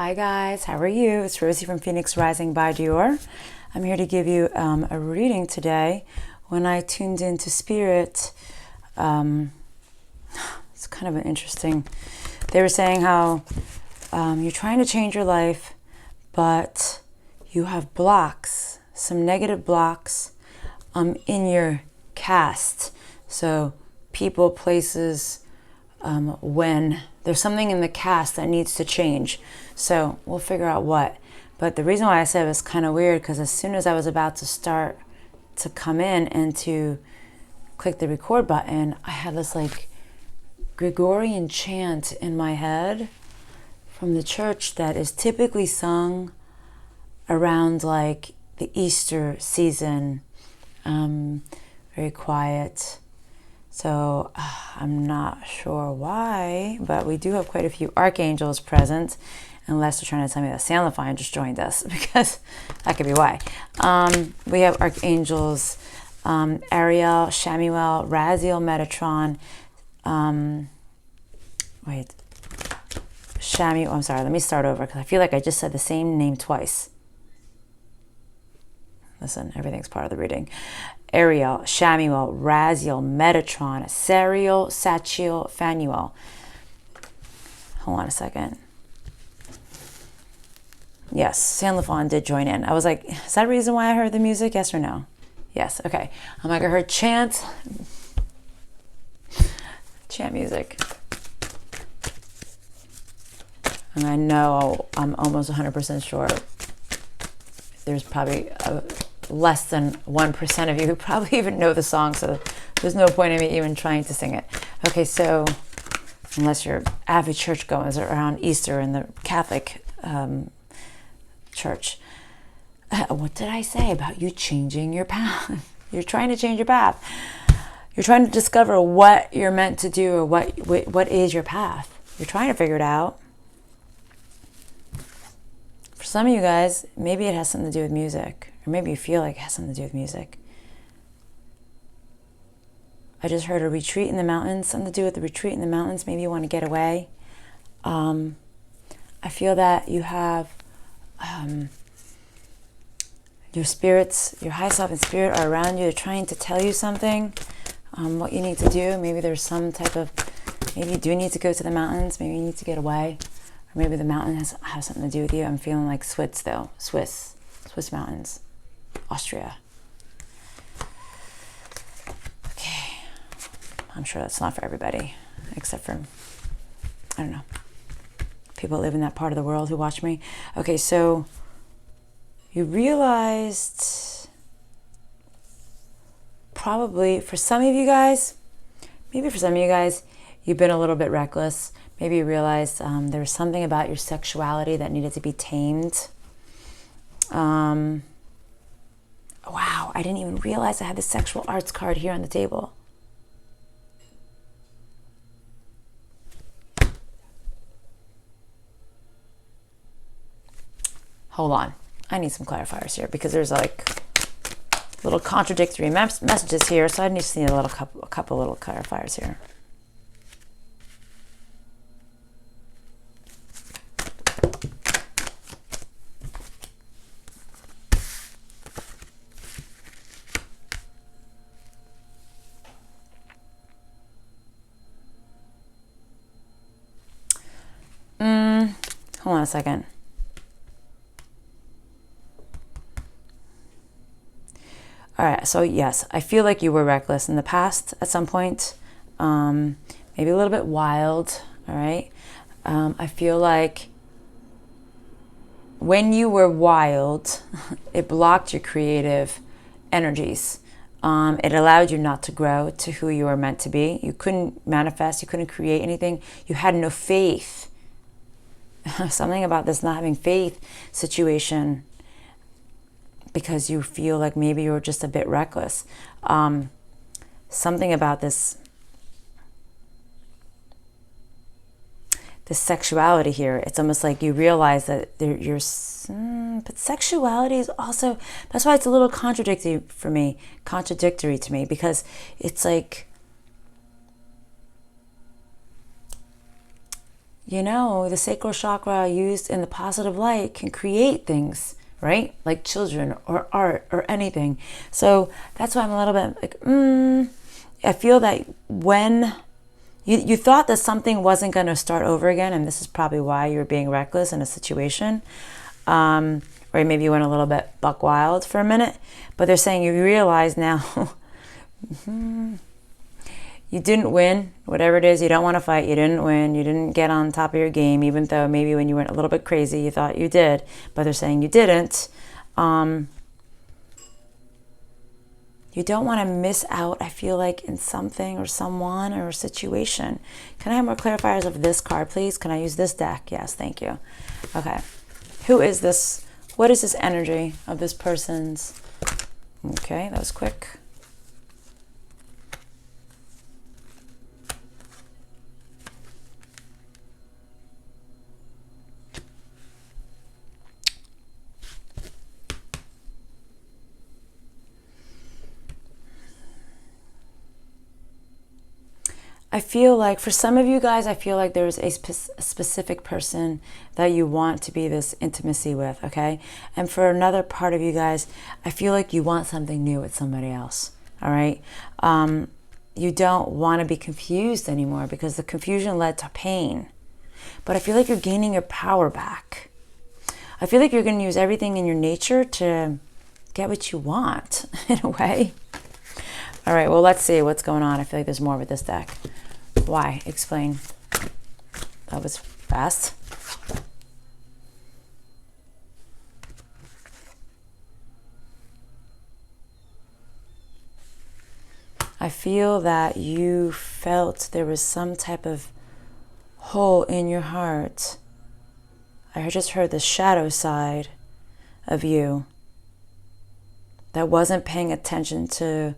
Hi guys, how are you? It's Rosie from Phoenix Rising by Dior. I'm here to give you a reading today. When I tuned into Spirit, it's kind of an interesting, they were saying how you're trying to change your life, but you have blocks, some negative blocks in your cast. So people, places, when there's something in the cast that needs to change. So we'll figure out what. But the reason why I said it was kind of weird, because as soon as I was about to start to come in and to click the record button, I had this like Gregorian chant in my head from the church that is typically sung around like the Easter season. Very quiet. So I'm not sure why, but we do have quite a few archangels present, unless they're trying to tell me that San Lafine just joined us, because that could be why. We have archangels Ariel, Shamuel, Raziel, Metatron. Shamuel. I'm sorry. Let me start over because I feel like I just said the same name twice. Listen, everything's part of the reading. Ariel, Shamuel, Raziel, Metatron, Sariel, Sachiel, Phanuel. Hold on a second. Yes, San Lafine did join in. I was like, is that a reason why I heard the music? Yes or no? Yes, okay. I'm like, I heard chant music. And I know, I'm almost 100% sure there's probably less than 1% of you who probably even know the song, so there's no point in me even trying to sing it. Okay, so unless you're avid churchgoers around Easter in the Catholic church. What did I say about you changing your path? You're trying to change your path. You're trying to discover what you're meant to do, or what is your path. You're trying to figure it out. For some of you guys, maybe it has something to do with music, or maybe you feel like it has something to do with music. I just heard a retreat in the mountains, something to do with the retreat in the mountains. Maybe you want to get away. I feel that you have your spirits, your high self and spirit are around you. They're trying to tell you something, what you need to do. Maybe there's some type of, maybe you do need to go to the mountains. Maybe you need to get away. Or maybe the mountain has something to do with you. I'm feeling like Swiss though. Swiss mountains. Austria. Okay. I'm sure that's not for everybody, except for, I don't know, people that live in that part of the world who watch me. Okay, so you realized, probably for some of you guys, maybe for some of you guys, you've been a little bit reckless. Maybe you realized there was something about your sexuality that needed to be tamed. Wow, I didn't even realize I had the sexual arts card here on the table. Hold on. I need some clarifiers here, because there's like little contradictory messages here, so I need to see a couple little clarifiers here. Hold on a second. All right, so yes, I feel like you were reckless in the past at some point, maybe a little bit wild, all right? I feel like when you were wild, it blocked your creative energies. It allowed you not to grow to who you were meant to be. You couldn't manifest, you couldn't create anything. You had no faith. Something about this not having faith situation, because you feel like maybe you're just a bit reckless. Something about this sexuality here, it's almost like you realize that but sexuality is also, that's why it's a little contradictory to me, because it's like you know, the sacral chakra used in the positive light can create things, right? Like children or art or anything. So that's why I'm a little bit like, I feel that when you thought that something wasn't going to start over again, and this is probably why you're being reckless in a situation, or maybe you went a little bit buck wild for a minute, but they're saying you realize now you didn't win, whatever it is, you don't want to fight, you didn't win, you didn't get on top of your game, even though maybe when you went a little bit crazy, you thought you did, but they're saying you didn't. You don't want to miss out, I feel like, in something or someone or a situation. Can I have more clarifiers of this card, please? Can I use this deck? Yes, thank you. Okay. Who is this? What is this energy of this person's? Okay, that was quick. I feel like for some of you guys, I feel like there's a specific person that you want to be this intimacy with, okay? And for another part of you guys, I feel like you want something new with somebody else, all right? You don't want to be confused anymore because the confusion led to pain. But I feel like you're gaining your power back. I feel like you're going to use everything in your nature to get what you want, in a way. All right, well, let's see what's going on. I feel like there's more with this deck. Why? Explain. That was fast. I feel that you felt there was some type of hole in your heart. I just heard the shadow side of you that wasn't paying attention to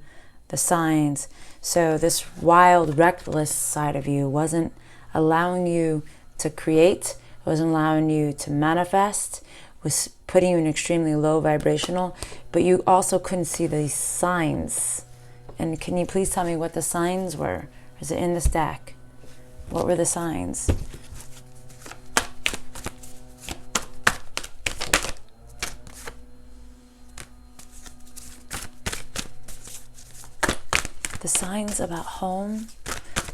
the signs. So this wild, reckless side of you wasn't allowing you to create, wasn't allowing you to manifest, was putting you in extremely low vibrational, but you also couldn't see these signs. And can you please tell me what the signs were? Is it in this deck? What were the signs? The signs about home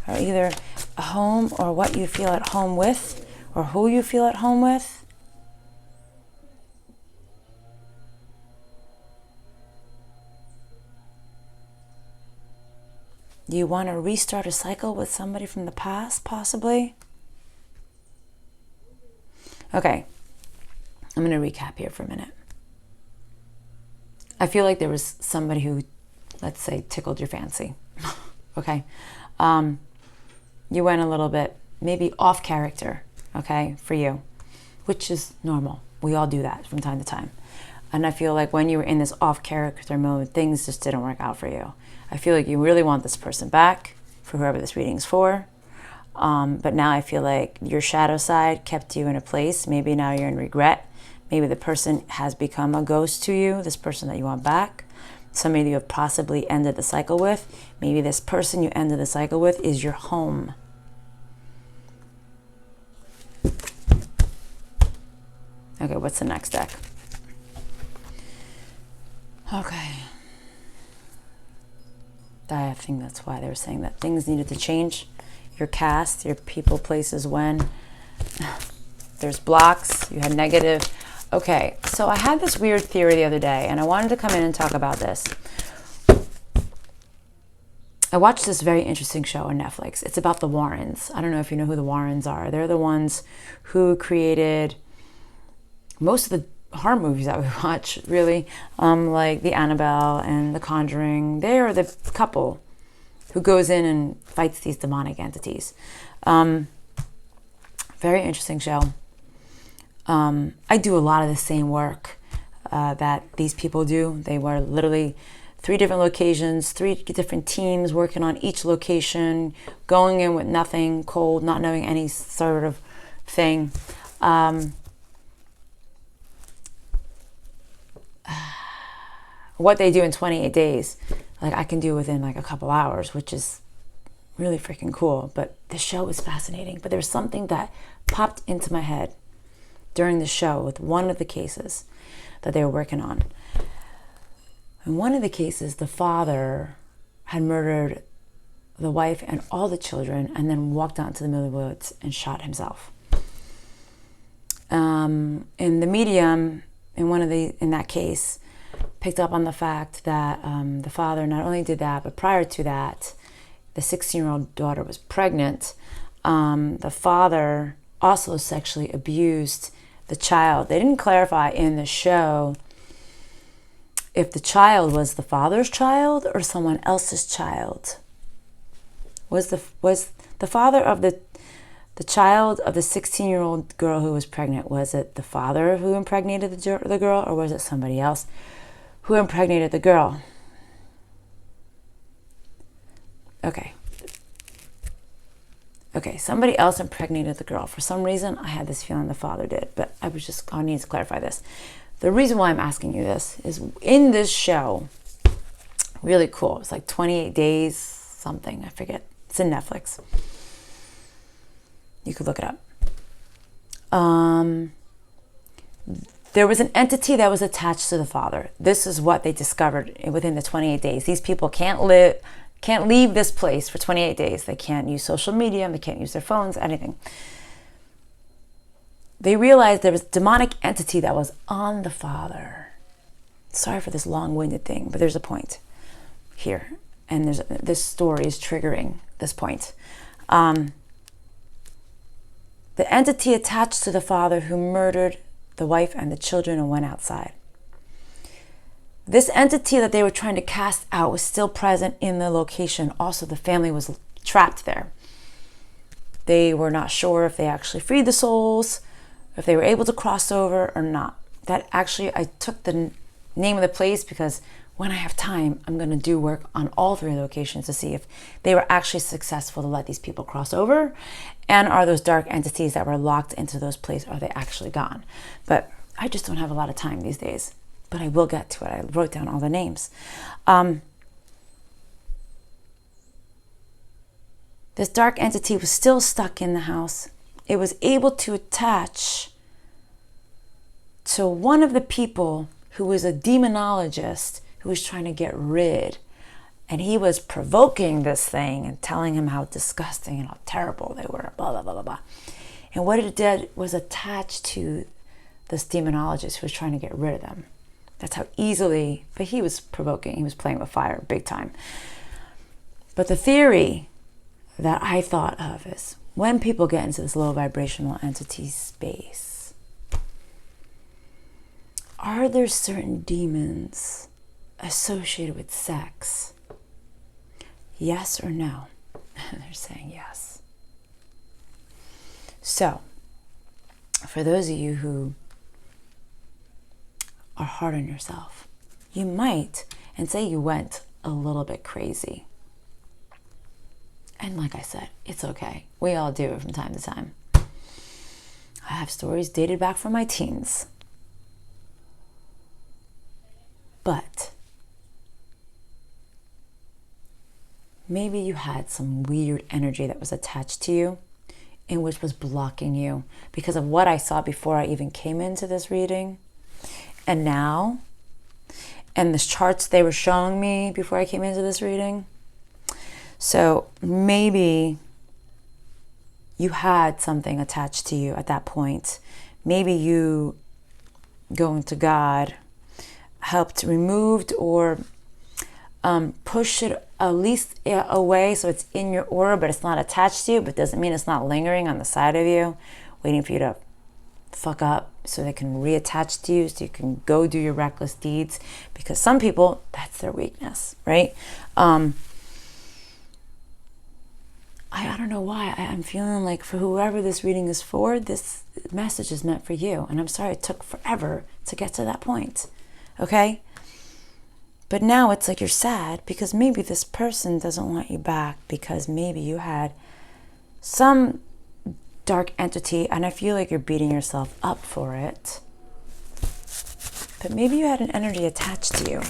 are either a home or what you feel at home with or who you feel at home with. Do you want to restart a cycle with somebody from the past, possibly? Okay, I'm going to recap here for a minute. I feel like there was somebody who, let's say, tickled your fancy. Okay. You went a little bit maybe off character, okay, for you, which is normal. We all do that from time to time. And I feel like when you were in this off character mode, things just didn't work out for you. I feel like you really want this person back for whoever this reading's for. But now I feel like your shadow side kept you in a place. Maybe now you're in regret. Maybe the person has become a ghost to you, this person that you want back. Somebody you have possibly ended the cycle with. Maybe this person you ended the cycle with is your home. Okay, what's the next deck? Okay. I think that's why they were saying that things needed to change. Your cast, your people, places, when. There's blocks, you had negative. Okay, so I had this weird theory the other day, and I wanted to come in and talk about this. I watched this very interesting show on Netflix. It's about the Warrens. I don't know if you know who the Warrens are. They're the ones who created most of the horror movies that we watch, really, like the Annabelle and the Conjuring. They are the couple who goes in and fights these demonic entities. Very interesting show. I do a lot of the same work that these people do. They were literally 3 different locations, 3 different teams working on each location, going in with nothing, cold, not knowing any sort of thing. What they do in 28 days, like I can do within like a couple hours, which is really freaking cool. But the show was fascinating. But there's something that popped into my head during the show with one of the cases that they were working on. In one of the cases, the father had murdered the wife and all the children and then walked out into the middle of the woods and shot himself. In the medium, in that case, picked up on the fact that the father not only did that, but prior to that, the 16-year-old daughter was pregnant. The father also sexually abused the child. They didn't clarify in the show if the child was the father's child or someone else's child. Was the father of the child of the 16-year-old girl who was pregnant, was it the father who impregnated the girl, or was it somebody else who impregnated the girl? Okay, somebody else impregnated the girl. For some reason, I had this feeling the father did, but I need to clarify this. The reason why I'm asking you this is in this show, really cool. It's like 28 days, something, I forget. It's in Netflix. You could look it up. There was an entity that was attached to the father. This is what they discovered within the 28 days. These people can't leave this place for 28 days. They can't use social media. They can't use their phones, anything. They realized there was a demonic entity that was on the father. Sorry for this long-winded thing, but there's a point here. And this story is triggering this point. The entity attached to the father who murdered the wife and the children and went outside. This entity that they were trying to cast out was still present in the location. Also, the family was trapped there. They were not sure if they actually freed the souls, if they were able to cross over or not. That actually, I took the name of the place because when I have time, I'm going to do work on all 3 locations to see if they were actually successful to let these people cross over, and are those dark entities that were locked into those places, are they actually gone? But I just don't have a lot of time these days, but I will get to it. I wrote down all the names. This dark entity was still stuck in the house. It was able to attach to one of the people who was a demonologist who was trying to get rid. And he was provoking this thing and telling him how disgusting and how terrible they were, blah, blah, blah, blah, blah. And what it did was attach to this demonologist who was trying to get rid of them. That's how easily, but he was provoking. He was playing with fire big time. But the theory that I thought of is when people get into this low vibrational entity space, are there certain demons associated with sex? Yes or no? They're saying yes. So, for those of you who are hard on yourself, you might, and say you went a little bit crazy. And like I said, it's okay. We all do it from time to time. I have stories dated back from my teens. But maybe you had some weird energy that was attached to you and which was blocking you because of what I saw before I even came into this reading. And now, and the charts they were showing me before I came into this reading. So maybe you had something attached to you at that point. Maybe you going to God helped removed or push it at least away so it's in your aura, but it's not attached to you, but doesn't mean it's not lingering on the side of you, waiting for you to fuck up so they can reattach to you so you can go do your reckless deeds, because some people, that's their weakness, right? I don't know why. I'm feeling like for whoever this reading is for, this message is meant for you. And I'm sorry it took forever to get to that point. Okay? But now it's like you're sad because maybe this person doesn't want you back because maybe you had some dark entity, and I feel like you're beating yourself up for it. But maybe you had an energy attached to you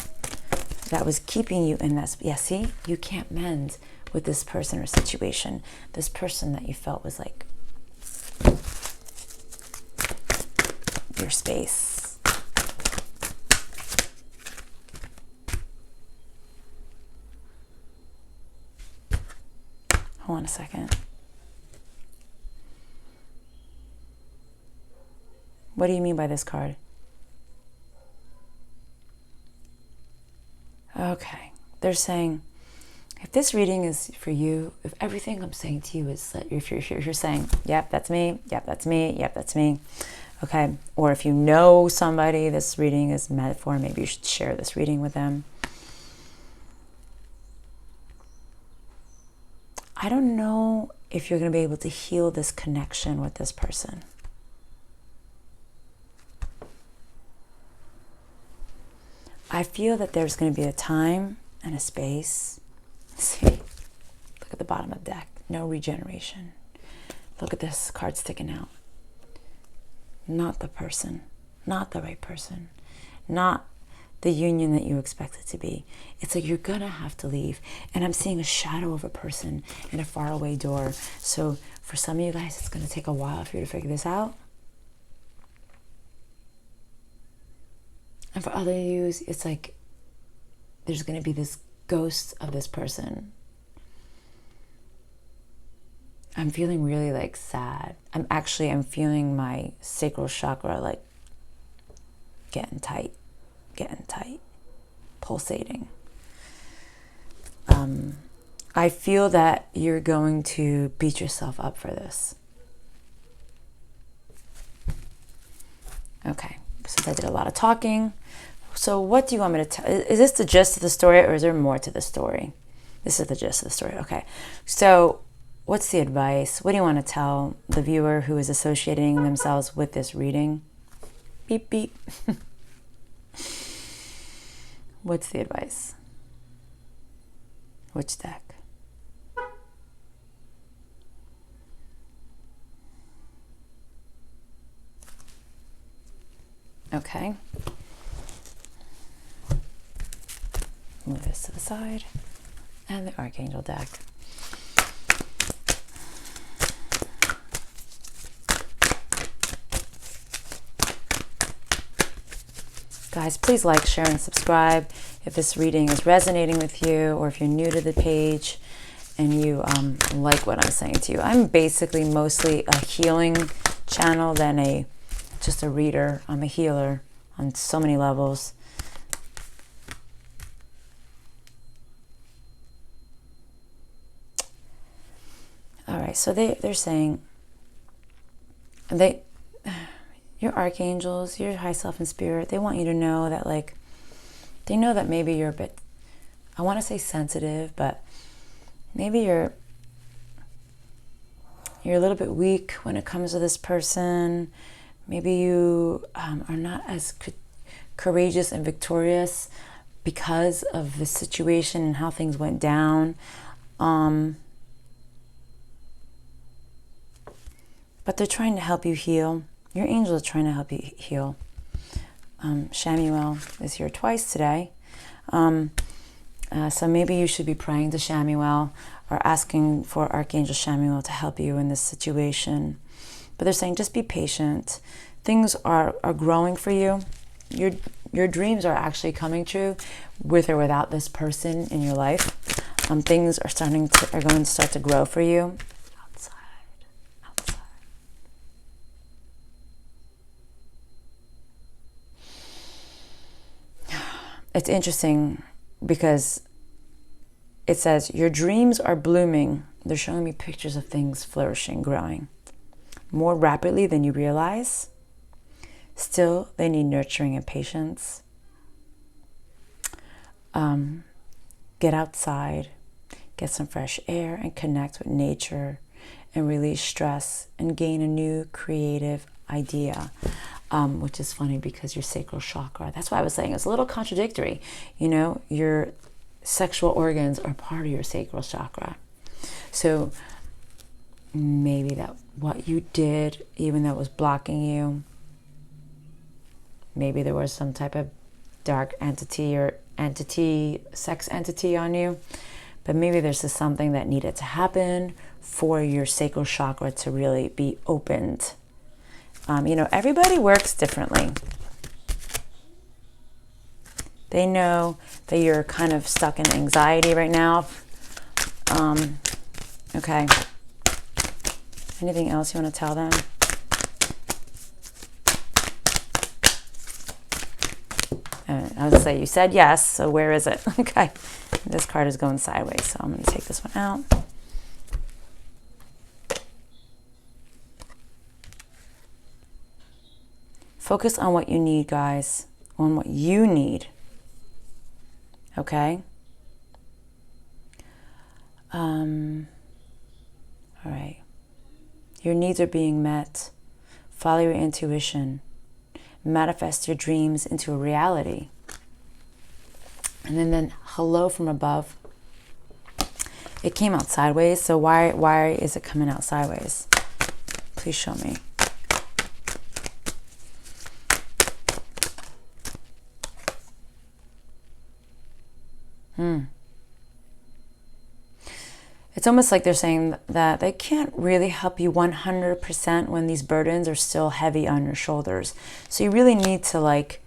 that was keeping you in this. Yeah, see? You can't mend with this person or situation. This person that you felt was like your space. Hold on a second. What do you mean by this card? Okay. They're saying, if this reading is for you, if everything I'm saying to you is that if you're saying, yep, that's me, yep, that's me, yep, that's me, okay, or if you know somebody this reading is meant for, maybe you should share this reading with them. I don't know if you're going to be able to heal this connection with this person. I feel that there's going to be a time and a space. See, look at the bottom of the deck. No regeneration. Look at this card sticking out. Not the person. Not the right person. Not the union that you expect it to be. It's like you're going to have to leave. And I'm seeing a shadow of a person in a faraway door. So for some of you guys, it's going to take a while for you to figure this out. And for other of you, it's like there's going to be this ghost of this person. I'm feeling really like sad. I'm feeling my sacral chakra like getting tight, pulsating. I feel that you're going to beat yourself up for this. Okay, since I did a lot of talking, so what do you want me to tell? Is this the gist of the story, or is there more to the story? This is the gist of the story. Okay, so what's the advice? What do you want to tell the viewer who is associating themselves with this reading? Beep, beep. What's the advice? Which deck? Okay. Move this to the side. And the Archangel deck. Guys, please like, share, and subscribe if this reading is resonating with you, or if you're new to the page and you like what I'm saying to you. I'm basically mostly a healing channel than just a reader. I'm a healer on so many levels. All right, so they're saying your archangels, your high self and spirit, they want you to know that, like, they know that maybe you're a bit, I want to say sensitive, but maybe you're a little bit weak when it comes to this person. Maybe you are not as courageous and victorious because of the situation and how things went down. But they're trying to help you heal. Your angel is trying to help you heal. Shamuel is here twice today. So maybe you should be praying to Shamuel or asking for Archangel Shamuel to help you in this situation. But they're saying just be patient. Things are growing for you. Your dreams are actually coming true with or without this person in your life. Things are going to start to grow for you. It's interesting because it says your dreams are blooming. They're showing me pictures of things flourishing, growing more rapidly than you realize. Still, they need nurturing and patience. Get outside, get some fresh air, and connect with nature, and release stress and gain a new creative idea. Which is funny because your sacral chakra, that's why I was saying it's a little contradictory. You know, your sexual organs are part of your sacral chakra. So maybe that what you did, even though it was blocking you, maybe there was some type of dark entity or sex entity on you, but maybe there's just something that needed to happen for your sacral chakra to really be opened. You know, everybody works differently. They know that you're kind of stuck in anxiety right now. Okay. Anything else you want to tell them? I was going to say, you said yes, so where is it? Okay. This card is going sideways, so I'm going to take this one out. Focus on what you need, guys. On what you need. Okay? All right. Your needs are being met. Follow your intuition. Manifest your dreams into a reality. And then hello from above. It came out sideways, so why is it coming out sideways? Please show me. It's almost like they're saying that they can't really help you 100% when these burdens are still heavy on your shoulders. So you really need to like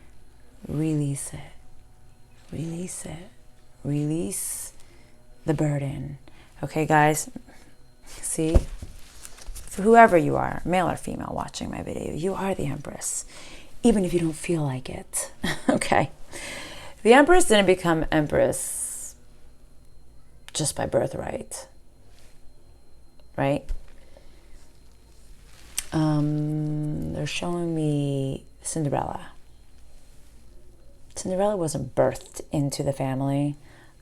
release it. Release it. Release the burden. Okay, guys? See? For whoever you are, male or female watching my video, you are the Empress. Even if you don't feel like it. Okay? The Empress didn't become Empress just by birthright. Right? They're showing me Cinderella. Cinderella wasn't birthed into the family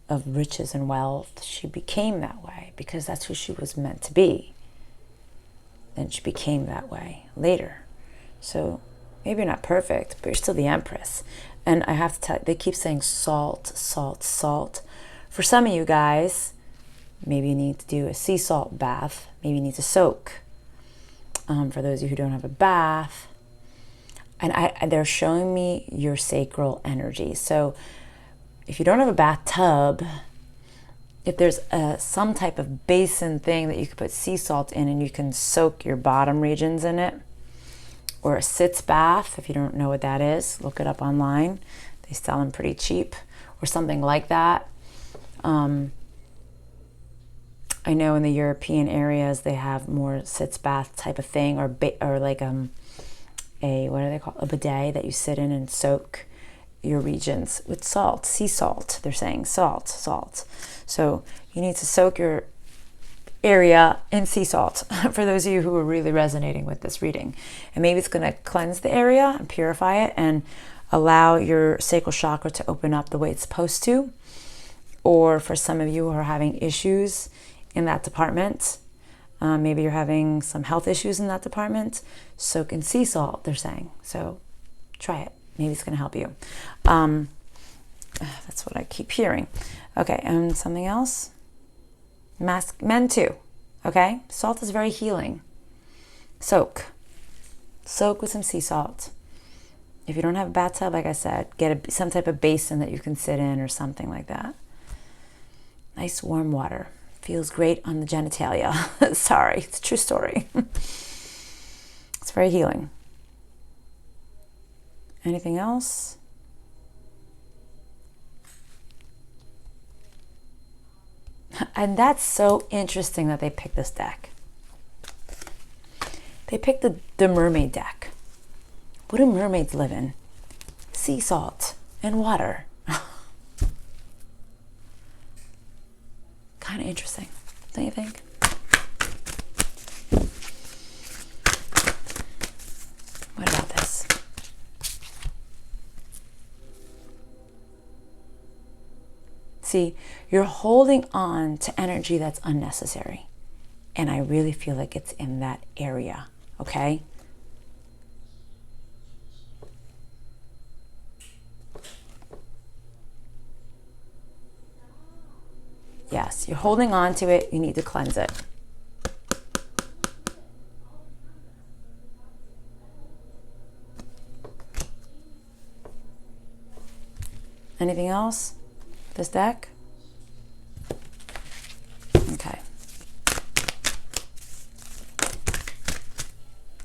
of riches and wealth. She became that way because that's who she was meant to be. And she became that way later. So maybe you're not perfect, but you're still the Empress. And I have to tell you, they keep saying salt, salt, salt. For some of you guys, maybe you need to do a sea salt bath. Maybe you need to soak. For those of you who don't have a bath. And they're showing me your sacral energy. So if you don't have a bathtub, if there's some type of basin thing that you could put sea salt in and you can soak your bottom regions in it, or a sitz bath, if you don't know what that is, look it up online. They sell them pretty cheap, or something like that. I know in the European areas they have more sitz bath type of thing, or like a what do they call it? A bidet that you sit in and soak your regions with salt, sea salt. They're saying salt, salt. So you need to soak your area in sea salt for those of you who are really resonating with this reading. And maybe it's going to cleanse the area and purify it and allow your sacral chakra to open up the way it's supposed to. Or for some of you who are having issues in that department, maybe you're having some health issues in that department, soak in sea salt, they're saying. So try it. Maybe it's going to help you. That's what I keep hearing. Okay, and something else? Men too, okay? Salt is very healing. Soak. Soak with some sea salt. If you don't have a bathtub, like I said, get some type of basin that you can sit in or something like that. Nice warm water. Feels great on the genitalia. Sorry, it's a true story. It's very healing. Anything else? And that's so interesting that they picked this deck. They picked the mermaid deck. What do mermaids live in? Sea salt and water. Kind of interesting, don't you think? What about this? See, you're holding on to energy that's unnecessary. And I really feel like it's in that area, okay? Yes, you're holding on to it. You need to cleanse it. Anything else? This deck? Okay.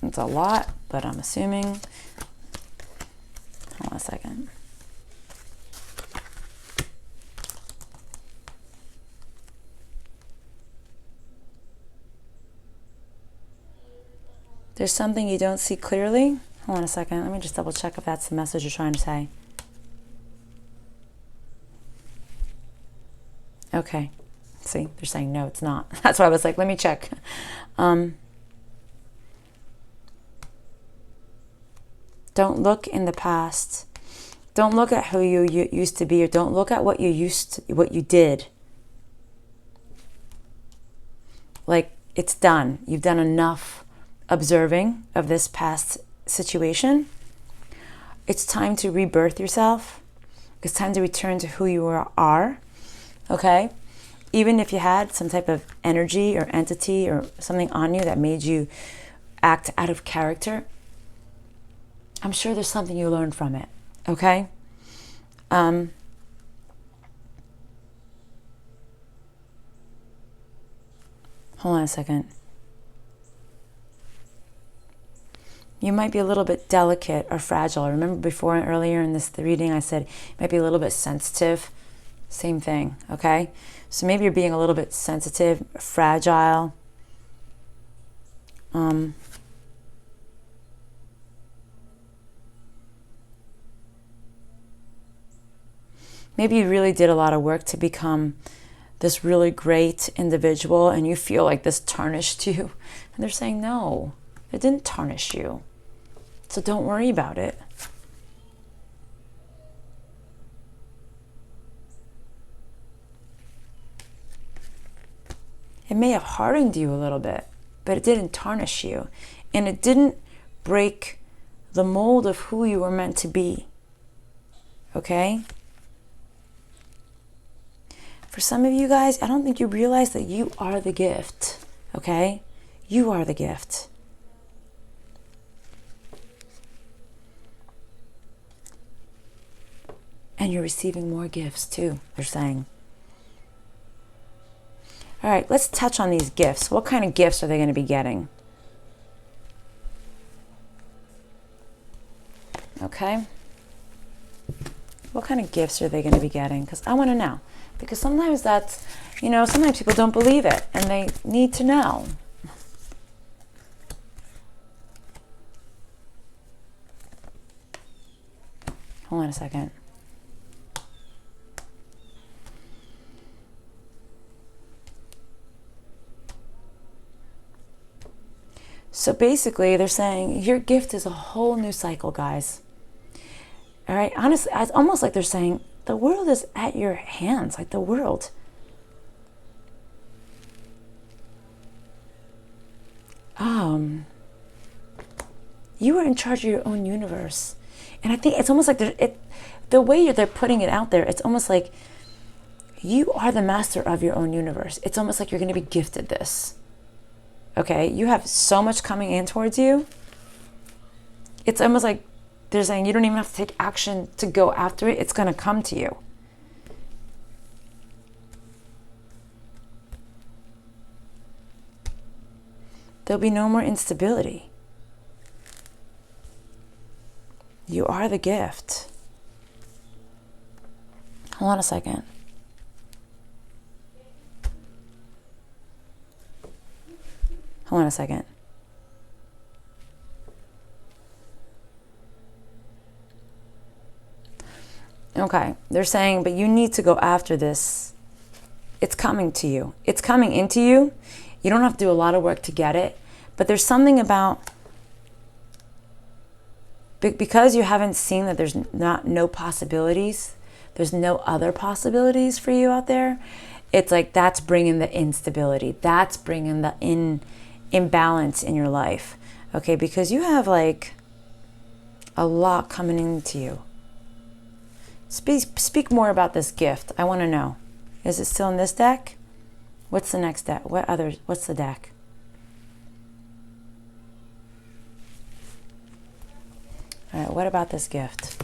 It's a lot, but I'm assuming. Hold on a second. There's something you don't see clearly. Hold on a second. Let me just double check if that's the message you're trying to say. Okay. See, they're saying no, it's not. That's why I was like, let me check. Don't look in the past. Don't look at who you used to be, or don't look at what you did. Like, it's done. You've done enough observing of this past situation. It's time to rebirth yourself. It's time to return to who you are. Okay? Even if you had some type of energy or entity or something on you that made you act out of character, I'm sure there's something you learned from it. Okay? Hold on a second. You might be a little bit delicate or fragile. Remember before, earlier in this reading, I said you might be a little bit sensitive. Same thing, okay? So maybe you're being a little bit sensitive, fragile. Maybe you really did a lot of work to become this really great individual, and you feel like this tarnished you. And they're saying, no, it didn't tarnish you. So don't worry about it. It may have hardened you a little bit, but it didn't tarnish you. And it didn't break the mold of who you were meant to be. Okay? For some of you guys, I don't think you realize that you are the gift. Okay? You are the gift. And you're receiving more gifts too, they're saying. All right, let's touch on these gifts. What kind of gifts are they going to be getting? Okay. What kind of gifts are they going to be getting? Because I want to know. Because sometimes that's, sometimes people don't believe it and they need to know. Hold on a second. So basically, they're saying your gift is a whole new cycle, guys. All right? Honestly, it's almost like they're saying the world is at your hands, like the world. You are in charge of your own universe. And I think it's almost like the way they're putting it out there, it's almost like you are the master of your own universe. It's almost like you're going to be gifted this. Okay, you have so much coming in towards you. It's almost like they're saying you don't even have to take action to go after it. It's going to come to you. There'll be no more instability. You are the gift. Hold on a second. Hold on a second. Okay, they're saying, but you need to go after this. It's coming to you. It's coming into you. You don't have to do a lot of work to get it, but there's something about, because you haven't seen that there's no possibilities, there's no other possibilities for you out there, it's like that's bringing the instability. That's bringing the imbalance in your life. Okay, because you have like a lot coming into you. Speak more about this gift. I want to know. Is it still in this deck? What's the next deck? What's the deck? All right, what about this gift?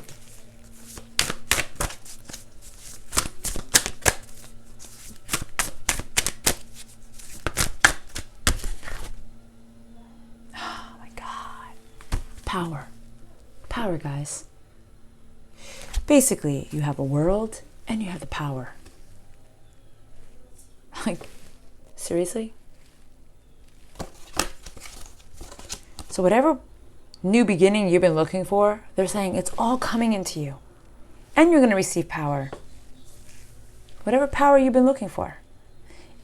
Oh my God. guys. Basically, you have a world and you have the power. Like, seriously? So whatever new beginning you've been looking for, they're saying it's all coming into you. And you're going to receive power. Whatever power you've been looking for.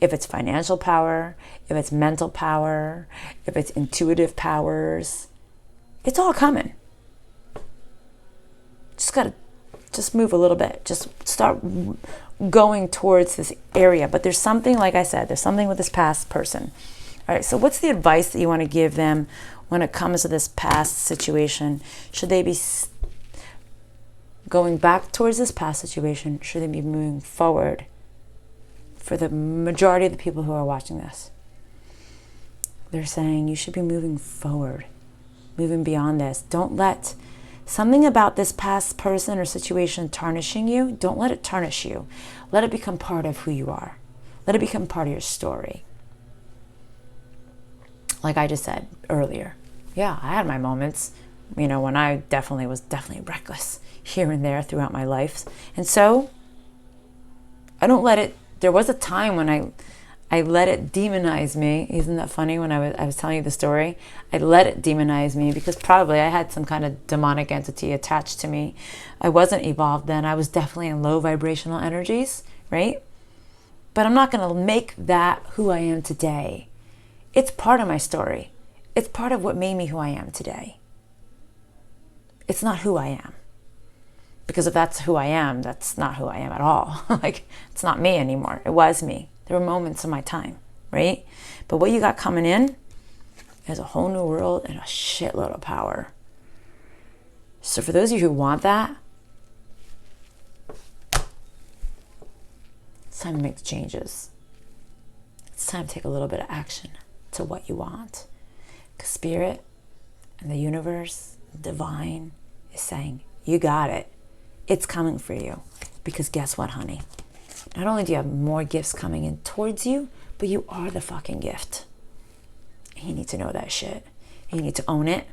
If it's financial power, if it's mental power, if it's intuitive powers, it's all coming. Just got to just move a little bit. Just start going towards this area. But there's something, like I said, there's something with this past person. All right, so what's the advice that you want to give them when it comes to this past situation? Should they be going back towards this past situation? Should they be moving forward? For the majority of the people who are watching this, they're saying you should be moving forward, moving beyond this. Don't let something about this past person or situation tarnishing you. Don't let it tarnish you. Let it become part of who you are. Let it become part of your story. Like I just said earlier, yeah, I had my moments, when I was definitely reckless here and there throughout my life. And so I don't let it. There was a time when I let it demonize me. Isn't that funny? When I was telling you the story, I let it demonize me because probably I had some kind of demonic entity attached to me. I wasn't evolved then. I was definitely in low vibrational energies, right? But I'm not going to make that who I am today. It's part of my story. It's part of what made me who I am today. It's not who I am. Because if that's who I am, that's not who I am at all. Like, it's not me anymore. It was me. There were moments of my time, right? But what you got coming in is a whole new world and a shitload of power. So for those of you who want that, it's time to make the changes. It's time to take a little bit of action to what you want. Because Spirit and the universe, divine, is saying, you got it. It's coming for you. Because guess what, honey? Not only do you have more gifts coming in towards you, but you are the fucking gift. And you need to know that shit. And you need to own it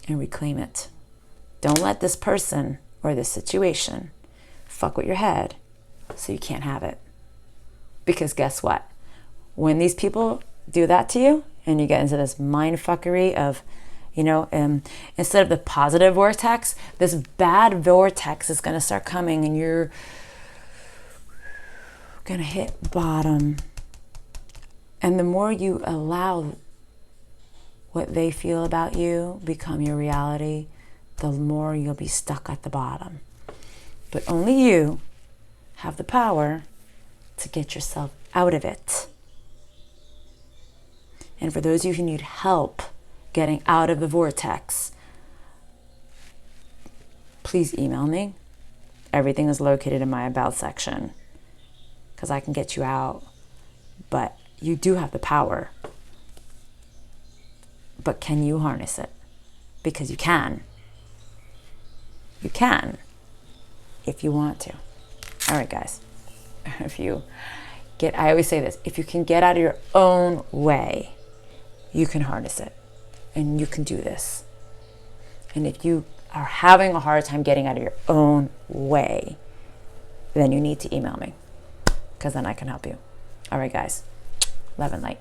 and reclaim it. Don't let this person or this situation fuck with your head so you can't have it. Because guess what? When these people do that to you and you get into this mind fuckery of, instead of the positive vortex, this bad vortex is going to start coming and you're going to hit bottom. And the more you allow what they feel about you become your reality, the more you'll be stuck at the bottom. But only you have the power to get yourself out of it. And for those of you who need help getting out of the vortex, please email me. Everything is located in my About section because I can get you out. But you do have the power. But can you harness it? Because you can. You can if you want to. All right, guys. I always say this, if you can get out of your own way, you can harness it. And you can do this. And if you are having a hard time getting out of your own way, then you need to email me. Because then I can help you. All right, guys. Love and light.